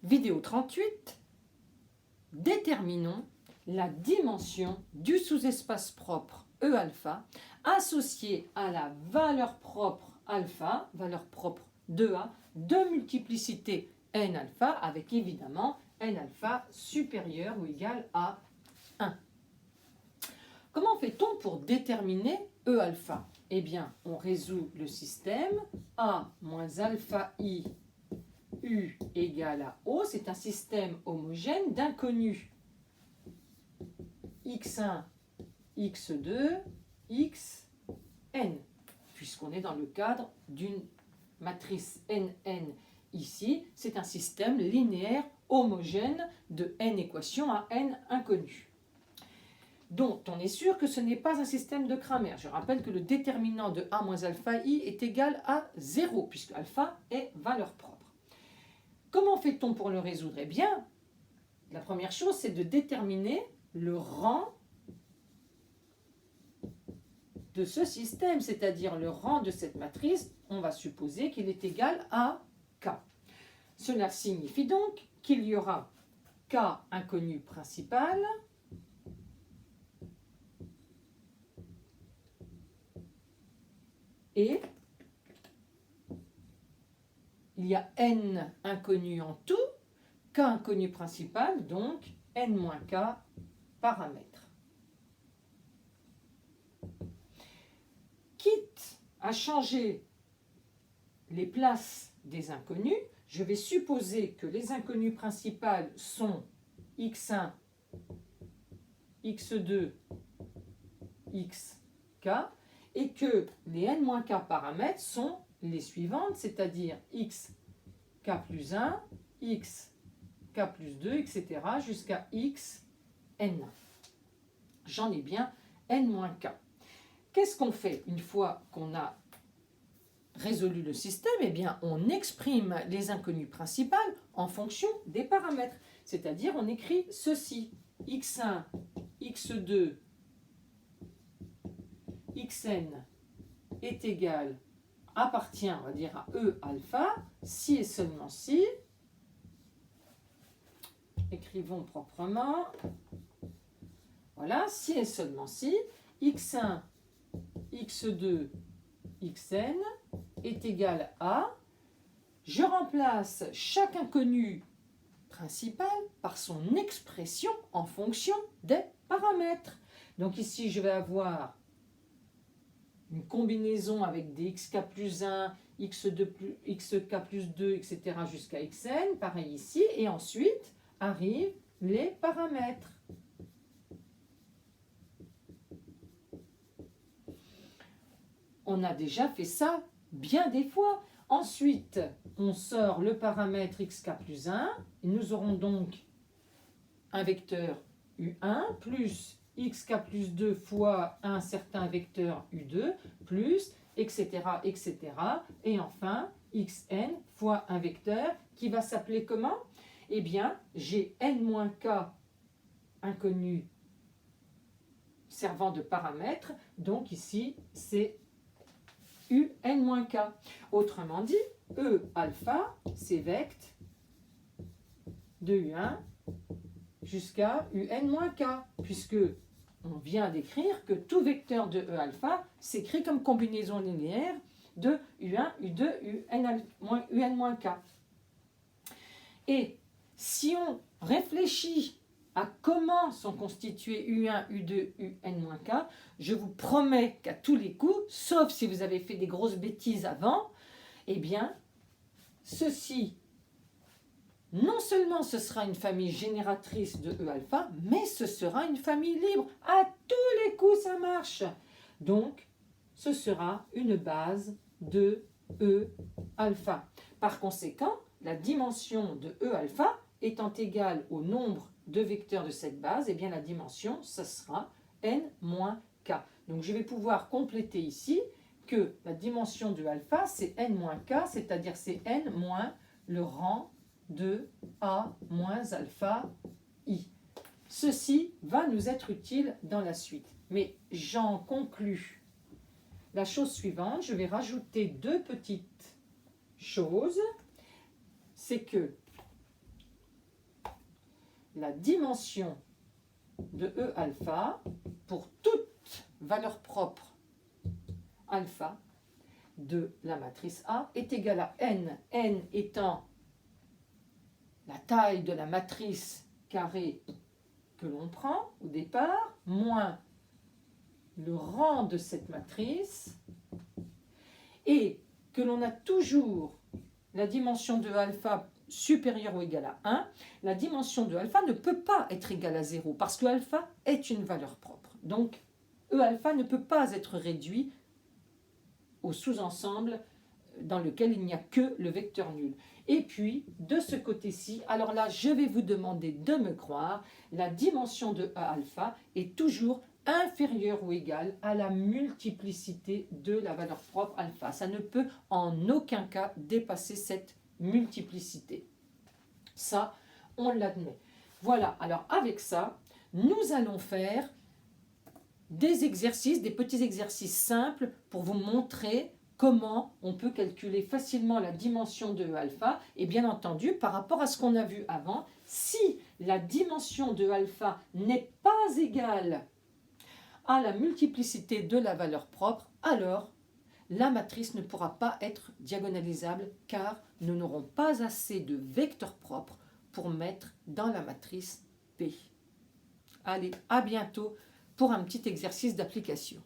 Vidéo 38. Déterminons la dimension du sous-espace propre E alpha associé à la valeur propre alpha, valeur propre de A, de multiplicité n alpha, avec évidemment n alpha supérieur ou égal à 1. Comment fait-on pour déterminer E alpha? Eh bien, on résout le système A moins alpha I U égale à O. C'est un système homogène d'inconnus x1, x2, xn, puisqu'on est dans le cadre d'une matrice nn ici. C'est un système linéaire homogène de n équations à n inconnues, dont on est sûr que ce n'est pas un système de Cramer. Je rappelle que le déterminant de A moins alpha I est égal à 0, puisque alpha est valeur propre. Comment fait-on pour le résoudre? Eh bien, la première chose, c'est de déterminer le rang de ce système, c'est-à-dire le rang de cette matrice. On va supposer qu'il est égal à K. Cela signifie donc qu'il y aura K inconnu principal et il y a n inconnus en tout, K inconnu principal, donc n-K paramètres. Quitte à changer les places des inconnus, je vais supposer que les inconnus principales sont x1, x2, xk, et que les n-k paramètres sont les suivantes, c'est-à-dire xk plus 1, xk plus 2, etc. jusqu'à xn. J'en ai bien n-k. Qu'est-ce qu'on fait une fois qu'on a résolu le système? Eh bien, on exprime les inconnues principales en fonction des paramètres. C'est-à-dire, on écrit ceci. x1, x2, xn est égal, appartient, on va dire, à E alpha, si et seulement si. Écrivons proprement. Voilà, si et seulement si. x1, x2, xn est égal à, je remplace chaque inconnu principal par son expression en fonction des paramètres. Donc ici, je vais avoir une combinaison avec des xk plus 1, xk plus 2, etc. jusqu'à xn, pareil ici, et ensuite arrivent les paramètres. On a déjà fait ça bien des fois. Ensuite, on sort le paramètre xk plus 1, et nous aurons donc un vecteur u1 plus xk plus 2 fois un certain vecteur u2 plus, etc., etc. Et enfin, xn fois un vecteur qui va s'appeler comment? Eh bien, j'ai n-k inconnu servant de paramètre. Donc ici, c'est un-k. Autrement dit, E alpha, c'est vect de U1 jusqu'à UN-K, puisque on vient d'écrire que tout vecteur de E alpha s'écrit comme combinaison linéaire de U1, U2, UN-K. Et si on réfléchit à comment sont constitués U1, U2, UN-K, je vous promets qu'à tous les coups, sauf si vous avez fait des grosses bêtises avant, eh bien, ceci, non seulement ce sera une famille génératrice de E alpha, mais ce sera une famille libre. À tous les coups, ça marche. Donc, ce sera une base de E alpha. Par conséquent, la dimension de E alpha étant égale au nombre de vecteurs de cette base, eh bien la dimension, ce sera n-k. Donc je vais pouvoir compléter ici que la dimension de alpha, c'est n-k, c'est-à-dire c'est n moins le rang de A moins alpha I. Ceci va nous être utile dans la suite. Mais j'en conclus la chose suivante, je vais rajouter deux petites choses. C'est que la dimension de E alpha pour toute valeur propre alpha de la matrice A est égal à n, n étant la taille de la matrice carrée que l'on prend au départ, moins le rang de cette matrice, et que l'on a toujours la dimension de alpha supérieure ou égale à 1, la dimension de alpha ne peut pas être égale à 0 parce que alpha est une valeur propre. Donc, E alpha ne peut pas être réduit au sous-ensemble dans lequel il n'y a que le vecteur nul. Et puis, de ce côté-ci, alors là, je vais vous demander de me croire, la dimension de A alpha est toujours inférieure ou égale à la multiplicité de la valeur propre alpha. Ça ne peut en aucun cas dépasser cette multiplicité. Ça, on l'admet. Voilà, alors avec ça, nous allons faire des exercices, des petits exercices simples pour vous montrer comment on peut calculer facilement la dimension de alpha. Et bien entendu, par rapport à ce qu'on a vu avant, si la dimension de alpha n'est pas égale à la multiplicité de la valeur propre, alors la matrice ne pourra pas être diagonalisable car nous n'aurons pas assez de vecteurs propres pour mettre dans la matrice P. Allez, à bientôt pour un petit exercice d'application.